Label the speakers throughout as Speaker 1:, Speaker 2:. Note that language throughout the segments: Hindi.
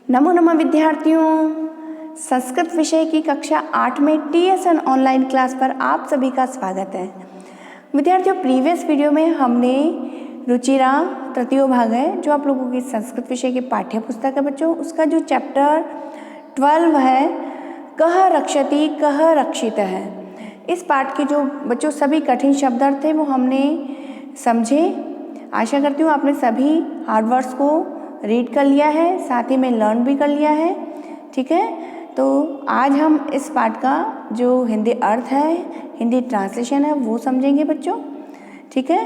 Speaker 1: नमो नमः विद्यार्थियों, संस्कृत विषय की कक्षा 8 में TSN ऑनलाइन क्लास पर आप सभी का स्वागत है। विद्यार्थियों, प्रीवियस वीडियो में हमने रुचिरा तृतीय भाग है जो आप लोगों की संस्कृत विषय की पाठ्य पुस्तक है बच्चों, उसका जो चैप्टर 12 है कह रक्षति कह रक्षित है। इस पाठ के जो बच्चों सभी कठिन शब्दार्थ थे वो हमने समझे। आशा करती हूँ आपने सभी हार्ड वर्ड्स को रीड कर लिया है, साथ ही में लर्न भी कर लिया है। ठीक है, तो आज हम इस पाठ का जो हिंदी अर्थ है, हिंदी ट्रांसलेशन है वो समझेंगे बच्चों। ठीक है,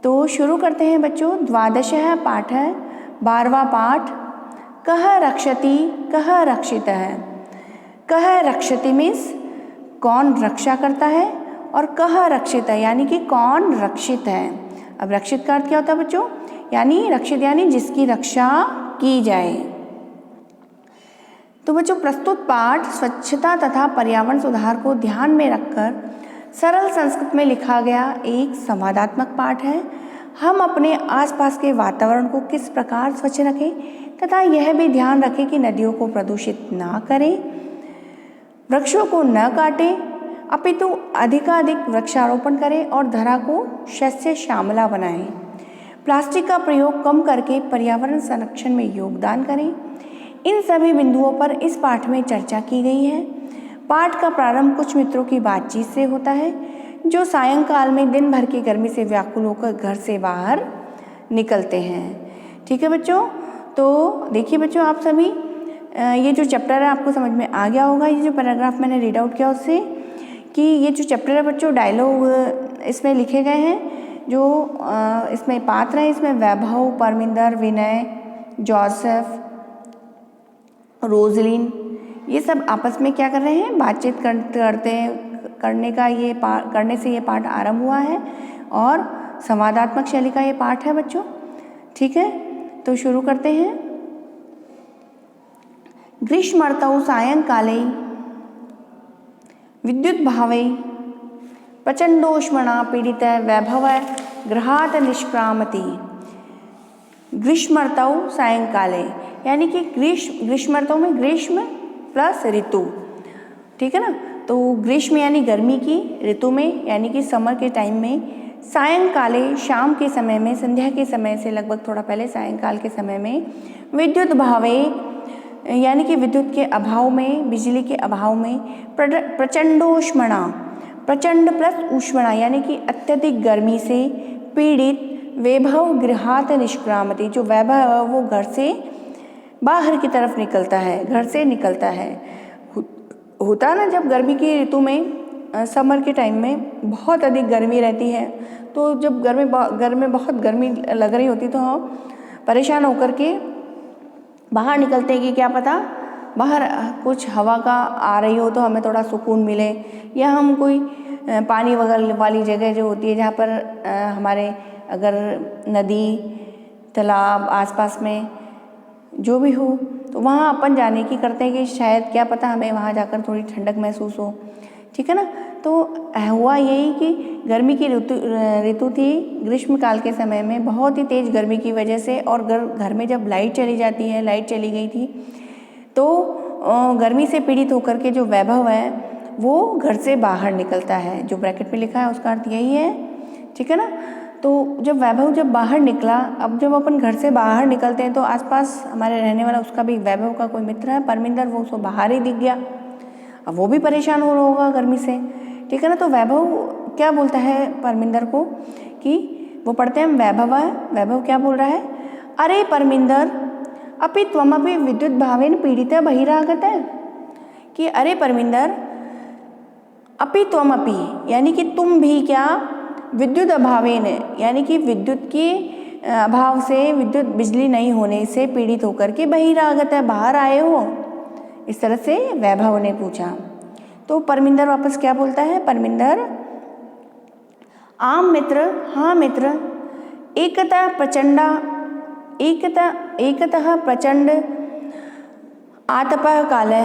Speaker 1: तो शुरू करते हैं बच्चों। द्वादश है पाठ है, 12वां पाठ। कह रक्षति कह रक्षित है। कह रक्षति मीन्स कौन रक्षा करता है, और कह रक्षित है यानी कि कौन रक्षित है। अब रक्षित का अर्थ क्या होता है बच्चों? यानी रक्षित यानी जिसकी रक्षा की जाए। तो बच्चों, प्रस्तुत पाठ स्वच्छता तथा पर्यावरण सुधार को ध्यान में रखकर सरल संस्कृत में लिखा गया एक संवादात्मक पाठ है। हम अपने आसपास के वातावरण को किस प्रकार स्वच्छ रखें तथा यह भी ध्यान रखें कि नदियों को प्रदूषित ना करें, वृक्षों को न काटें, अपितु अधिकाधिक वृक्षारोपण करें और धरा को शस्य श्यामला बनाएं। प्लास्टिक का प्रयोग कम करके पर्यावरण संरक्षण में योगदान करें। इन सभी बिंदुओं पर इस पाठ में चर्चा की गई है। पाठ का प्रारंभ कुछ मित्रों की बातचीत से होता है जो सायंकाल में दिन भर की गर्मी से व्याकुल होकर घर से बाहर निकलते हैं। ठीक है बच्चों, तो देखिए बच्चों, आप सभी ये जो चैप्टर है आपको समझ में आ गया होगा। ये जो पैराग्राफ मैंने रीड आउट किया उससे कि ये जो चैप्टर है बच्चों, डायलॉग इसमें लिखे गए हैं। जो इसमें पात्र हैं, इसमें वैभव, परमिंदर, विनय, जोसेफ, रोजलिन, ये सब आपस में क्या कर रहे हैं? बातचीत करने से ये पाठ आरंभ हुआ है और संवादात्मक शैली का ये पाठ है बच्चों। ठीक है, तो शुरू करते हैं। ग्रीष्मर्तौ सायंकाले विद्युत भावे प्रचंडोष्मणा पीड़ित वैभव गृहात् निष्क्रामति। ग्रीष्मर्तौ सायंकाले यानी कि ग्रीष्मर्तौ में ग्रीष्म प्लस ऋतु। ठीक है ना, तो ग्रीष्म यानी गर्मी की, ऋतु में यानी कि समर के टाइम में, सायंकाले शाम के समय में, संध्या के समय से लगभग थोड़ा पहले सायंकाल के समय में, विद्युत भावे यानी कि विद्युत के अभाव में, बिजली के अभाव में, प्रचंडोष्मणा, प्रचंड प्लस ऊष्मणा यानी कि अत्यधिक गर्मी से पीड़ित, वैभव गृहात् निष्क्रामति, जो वैभव वो घर से बाहर की तरफ निकलता है, घर से निकलता है। होता है ना, जब गर्मी की ऋतु में, समर के टाइम में बहुत अधिक गर्मी रहती है, तो जब घर में बहुत गर्मी लग रही होती तो हम परेशान होकर के बाहर निकलते हैं कि क्या पता बाहर कुछ हवा का आ रही हो तो हमें थोड़ा सुकून मिले, या हम कोई पानी वगैरह वाली जगह जो होती है जहाँ पर हमारे अगर नदी, तालाब आसपास में जो भी हो तो वहाँ अपन जाने की करते हैं कि शायद क्या पता हमें वहाँ जाकर थोड़ी ठंडक महसूस हो। ठीक है ना, तो हुआ यही कि गर्मी की ऋतु थी, ग्रीष्मकाल के समय में बहुत ही तेज़ गर्मी की वजह से, और घर में जब लाइट चली जाती है, लाइट चली गई थी, तो गर्मी से पीड़ित होकर के जो वैभव है वो घर से बाहर निकलता है। जो ब्रैकेट में लिखा है उसका अर्थ यही है। ठीक है ना, तो जब वैभव जब बाहर निकला, अब जब अपन घर से बाहर निकलते हैं तो आसपास हमारे रहने वाला उसका भी वैभव का कोई मित्र है, परमिंदर, वो उसको बाहर ही दिख गया। अब वो भी परेशान हो रहा होगा गर्मी से। ठीक है ना, तो वैभव क्या बोलता है परमिंदर को कि वो पढ़ते हैं वैभव है, वैभव क्या बोल रहा है? अरे परमिंदर, अपि त्वमपि विद्युत भावेन पीड़ितः बहिरागत है। कि अरे परमिंदर, अपि त्वमपि यानी कि तुम भी क्या, विद्युत अभावेन यानी कि विद्युत के अभाव से, विद्युत बिजली नहीं होने से पीड़ित होकर के बहिरागत है, बाहर आए हो, इस तरह से वैभव ने पूछा। तो परमिंदर वापस क्या बोलता है? परमिंदर, आम मित्र, हाँ मित्र, एकतः प्रचंड आतपः काले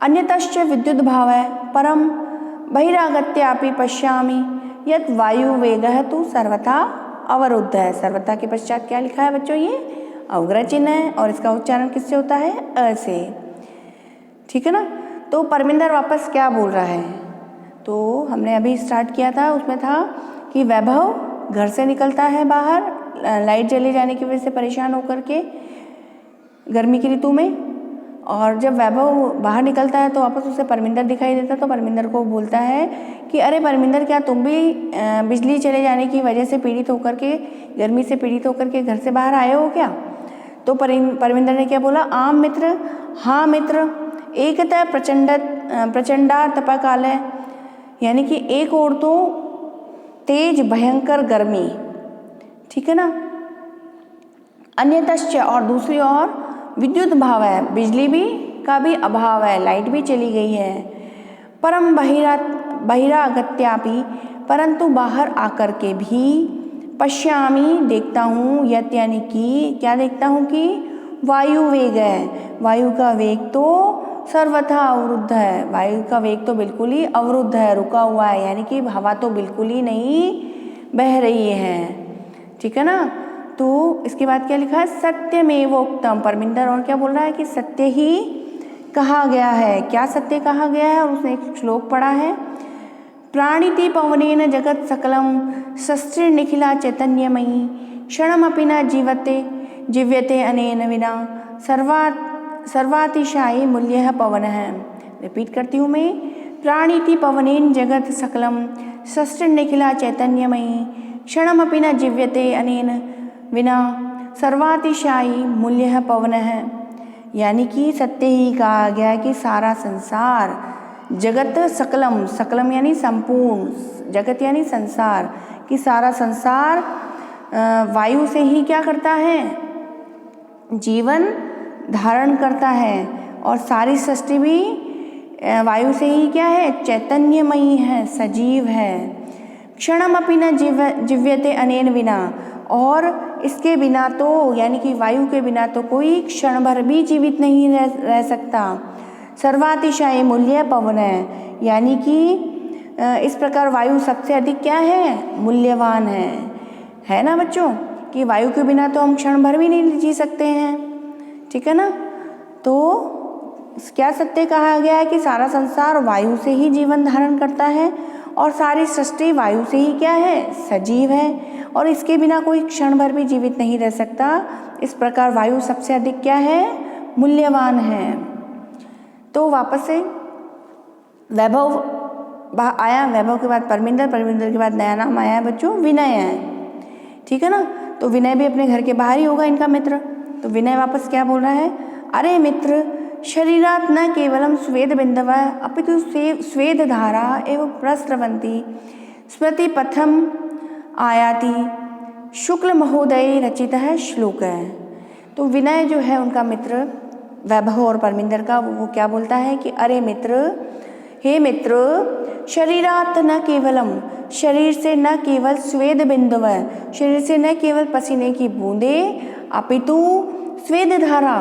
Speaker 1: अन्यतश्च विद्युत भाव परम बहिरागत्यापि पश्यामि यत् वायु वेगः तु सर्वथा अवरुद्ध है। सर्वथा के पश्चात क्या लिखा है बच्चों? ये अवग्रह चिन्ह है और इसका उच्चारण किससे होता है? अ से। ठीक है ना। तो परमिंदर वापस क्या बोल रहा है? तो हमने अभी स्टार्ट किया था, उसमें था कि वैभव घर से निकलता है बाहर लाइट चले जाने की वजह से परेशान होकर के गर्मी की ऋतु में, और जब वैभव बाहर निकलता है तो वापस उसे परमिंदर दिखाई देता है। तो परमिंदर को बोलता है कि अरे परमिंदर, क्या तुम भी बिजली चले जाने की वजह से पीड़ित होकर के, गर्मी से पीड़ित होकर के घर से बाहर आए हो क्या? तो परमिंदर ने क्या बोला? आम मित्र, हाँ मित्र, एकतः प्रचंडा तपकालय, यानी कि एक ओर तो तेज भयंकर गर्मी, ठीक है ना, अन्यतश्च, और दूसरी ओर विद्युत भाव है, बिजली भी का भी अभाव है, लाइट भी चली गई है। परम बहिरागत्यापि, परंतु बाहर आकर के भी, पश्यामी, देखता हूँ, यत यानी कि क्या देखता हूँ कि वायु वेग है, वायु का वेग तो सर्वथा अवरुद्ध है, वायु का वेग तो बिल्कुल ही अवरुद्ध है, रुका हुआ है, यानी कि हवा तो बिल्कुल ही नहीं बह रही है। ठीक है ना। तो इसके बाद क्या लिखा है? सत्यमेवोक्तम। परमिंदर और क्या बोल रहा है कि सत्य ही कहा गया है। क्या सत्य कहा गया है? और उसने एक श्लोक पढ़ा है, प्राणिति पवनेन जगत सकलम शस्त्र निखिला चैतन्यमयी क्षणमपि न जीव्यते अनेन विना सर्वातिशायी मूल्यः पवनः। रिपीट करती हूँ मैं, प्राणिति पवनेन जगत सकलम शस्त्र निखिला चैतन्यमयी क्षणमपि न जीव्यते अनेन विना सर्वातिशायी मूल्यः पवनः। यानी कि सत्य ही कहा गया है कि सारा संसार, जगत सकलम, सकलम यानी संपूर्ण, जगत यानी संसार, कि सारा संसार वायु से ही क्या करता है? जीवन धारण करता है, और सारी सृष्टि भी वायु से ही क्या है? चैतन्यमयी है, सजीव है। क्षणमपि न जीव्यते अनेन विना, और इसके बिना तो, यानी कि वायु के बिना तो कोई क्षण भर भी जीवित नहीं रह सकता। सर्वातिशायी मूल्य पवन है, यानी कि इस प्रकार वायु सबसे अधिक क्या है? मूल्यवान है ना बच्चों, कि वायु के बिना तो हम क्षण भर भी नहीं जी सकते हैं। ठीक है ना। तो क्या सत्य कहा गया है कि सारा संसार वायु से ही जीवन धारण करता है, और सारी सृष्टि वायु से ही क्या है? सजीव है, और इसके बिना कोई क्षण भर भी जीवित नहीं रह सकता। इस प्रकार वायु सबसे अधिक क्या है? मूल्यवान है। तो वापस से वैभव आया, वैभव के बाद परमिंदर, परमिंदर के बाद नया नाम आया है बच्चों, विनय है। ठीक है ना। तो विनय भी अपने घर के बाहर ही होगा इनका मित्र। तो विनय वापस क्या बोल रहा है? अरे मित्र, शरीरात् न केवलम स्वेद बिंदवः अपितु स्वेद धारा एवं प्रस्रवन्ति स्मृति पथम आयाति शुक्ल महोदय रचितः श्लोक है। तो विनय जो है उनका मित्र वैभव और परमिंदर का, वो क्या बोलता है कि अरे मित्र, हे मित्र, शरीरात् न केवलम, शरीर से न केवल स्वेद बिंदवः, शरीर से न केवल पसीने की बूंदे, अपितु स्वेद धारा,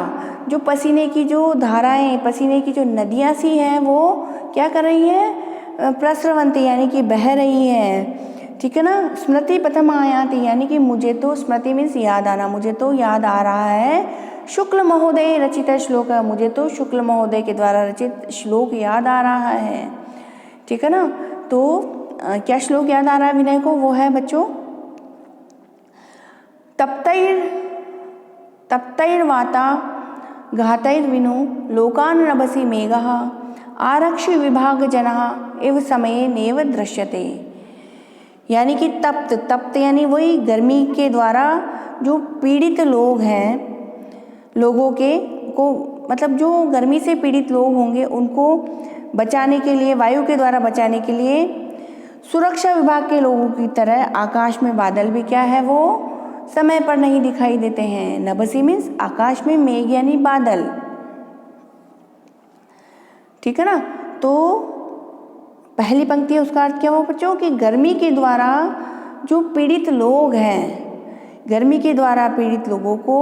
Speaker 1: जो पसीने की जो धाराएं, पसीने की जो नदियाँ सी हैं, वो क्या कर रही हैं? प्रस्रवंती, यानी कि बह रही हैं। ठीक है ना। स्मृति पथम आयाति, यानी कि मुझे तो, स्मृति मीन्स याद आना, मुझे तो याद आ रहा है शुक्ल महोदय रचित श्लोक, मुझे तो शुक्ल महोदय के द्वारा रचित श्लोक याद आ रहा है। ठीक है ना। तो क्या श्लोक याद आ रहा है विनय को? वो है बच्चों, तप्तैर्वाता घातैर्विनो लोकान् नभसि मेघः आरक्षि विभाग जनः एव समये नेव दृश्यते। यानी कि तप्त यानी वही गर्मी के द्वारा जो पीड़ित लोग हैं, लोगों के को, मतलब जो गर्मी से पीड़ित लोग होंगे उनको बचाने के लिए, वायु के द्वारा बचाने के लिए सुरक्षा विभाग के लोगों की तरह आकाश में बादल भी क्या है? वो समय पर नहीं दिखाई देते हैं। नभसी मीन्स आकाश में मेघ यानी बादल। ठीक है ना। तो पहली पंक्ति है, उसका अर्थ क्या हुआ बच्चों? कि गर्मी के द्वारा जो पीड़ित लोग हैं, गर्मी के द्वारा पीड़ित लोगों को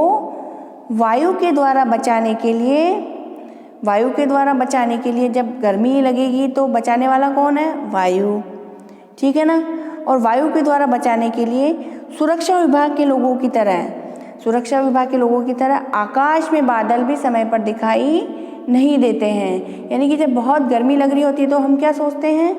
Speaker 1: वायु के द्वारा बचाने के लिए, वायु के द्वारा बचाने के लिए, जब गर्मी लगेगी तो बचाने वाला कौन है? वायु। ठीक है ना। और वायु के द्वारा बचाने के लिए सुरक्षा विभाग के लोगों की तरह, सुरक्षा विभाग के लोगों की तरह आकाश में बादल भी समय पर दिखाई नहीं देते हैं। यानी कि जब बहुत गर्मी लग रही होती है तो हम क्या सोचते हैं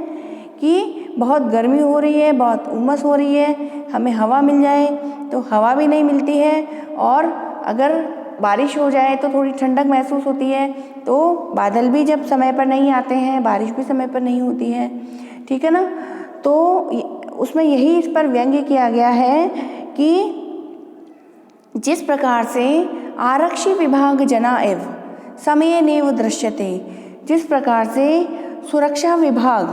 Speaker 1: कि बहुत गर्मी हो रही है, बहुत उमस हो रही है, हमें हवा मिल जाए, तो हवा भी नहीं मिलती है। और अगर बारिश हो जाए तो थोड़ी ठंडक महसूस होती है। तो बादल भी जब समय पर नहीं आते हैं, बारिश भी समय पर नहीं होती है, ठीक है ना। तो उसमें यही इस पर व्यंग्य किया गया है कि जिस प्रकार से आरक्षी विभाग जना एव समय नेव दृश्यते, जिस प्रकार से सुरक्षा विभाग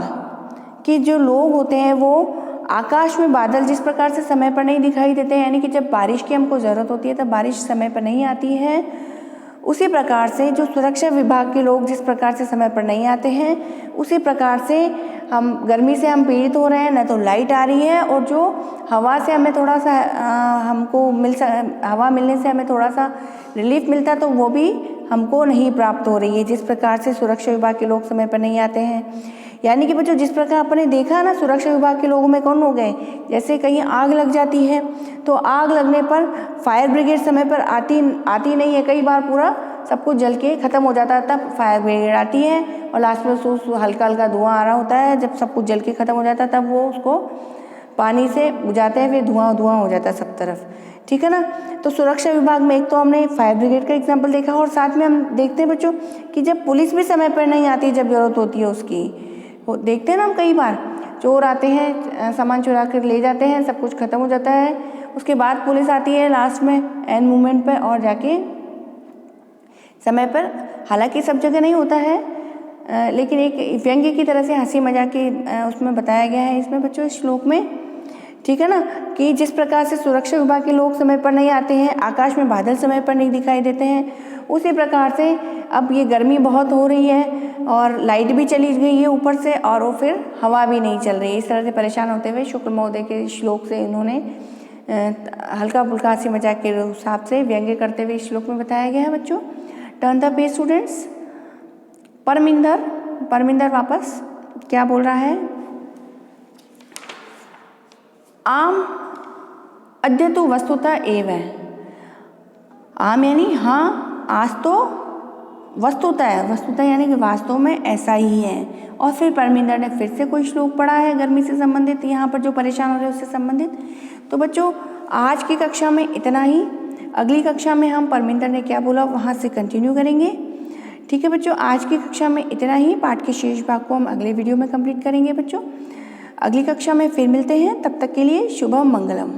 Speaker 1: के जो लोग होते हैं वो आकाश में बादल जिस प्रकार से समय पर नहीं दिखाई देते हैं, यानी कि जब बारिश की हमको ज़रूरत होती है तब बारिश समय पर नहीं आती है, उसी प्रकार से जो सुरक्षा विभाग के लोग जिस प्रकार से समय पर नहीं आते हैं, उसी प्रकार से हम गर्मी से हम पीड़ित हो रहे हैं, न तो लाइट आ रही है और जो हवा से हमें थोड़ा सा हवा मिलने से हमें थोड़ा सा रिलीफ मिलता है तो वो भी हमको नहीं प्राप्त हो रही है, जिस प्रकार से सुरक्षा विभाग के लोग समय पर नहीं आते हैं। यानी कि बच्चों जिस प्रकार आपने देखा ना, सुरक्षा विभाग के लोगों में कौन हो गए, जैसे कहीं आग लग जाती है तो आग लगने पर फायर ब्रिगेड समय पर आती नहीं है, कई बार पूरा सब कुछ जल के ख़त्म हो जाता है, तब फायर ब्रिगेड आती है और लास्ट में उसको हल्का हल्का धुआं आ रहा होता है। जब सब कुछ जल के ख़त्म हो जाता है तब वो उसको पानी से बुझाते हैं, फिर धुआं हो जाता है सब तरफ, ठीक है ना। तो सुरक्षा विभाग में एक तो हमने फायर ब्रिगेड का एग्जाम्पल देखा और साथ में हम देखते हैं बच्चों कि जब पुलिस भी समय पर नहीं आती, जब ज़रूरत होती है उसकी, वो देखते हैं ना हम कई बार चोर आते हैं, सामान चुरा कर ले जाते हैं, सब कुछ ख़त्म हो जाता है, उसके बाद पुलिस आती है लास्ट में एंड मोमेंट पर और जाके समय पर, हालांकि सब जगह नहीं होता है, लेकिन एक व्यंग्य की तरह से हंसी मजाक की उसमें बताया गया है इसमें बच्चों इस श्लोक में, ठीक है ना। कि जिस प्रकार से सुरक्षा विभाग के लोग समय पर नहीं आते हैं, आकाश में बादल समय पर नहीं दिखाई देते हैं, उसी प्रकार से अब ये गर्मी बहुत हो रही है और लाइट भी चली गई है ऊपर से और वो फिर हवा भी नहीं चल रही है। इस तरह से परेशान होते हुए शुक्ल महोदय के श्लोक से इन्होंने हल्का फुल्का हंसी मजाक के हिसाब से व्यंग्य करते हुए इस श्लोक में बताया गया है बच्चों। Turn the page students. Parminder वापस क्या बोल रहा है, आम अद्य तो वस्तुतः एव है। आम यानी हाँ, आज तो वस्तुतः यानी कि वास्तव में ऐसा ही है। और फिर परमिंदर ने फिर से कोई श्लोक पढ़ा है गर्मी से संबंधित, यहाँ पर जो परेशान हो रहे हैं उससे संबंधित। तो बच्चों आज की कक्षा में इतना ही, अगली कक्षा में हम परमिंदर ने क्या बोला वहाँ से कंटिन्यू करेंगे, ठीक है बच्चों। आज की कक्षा में इतना ही, पाठ के शेष भाग को हम अगले वीडियो में कंप्लीट करेंगे बच्चों। अगली कक्षा में फिर मिलते हैं, तब तक के लिए शुभम मंगलम।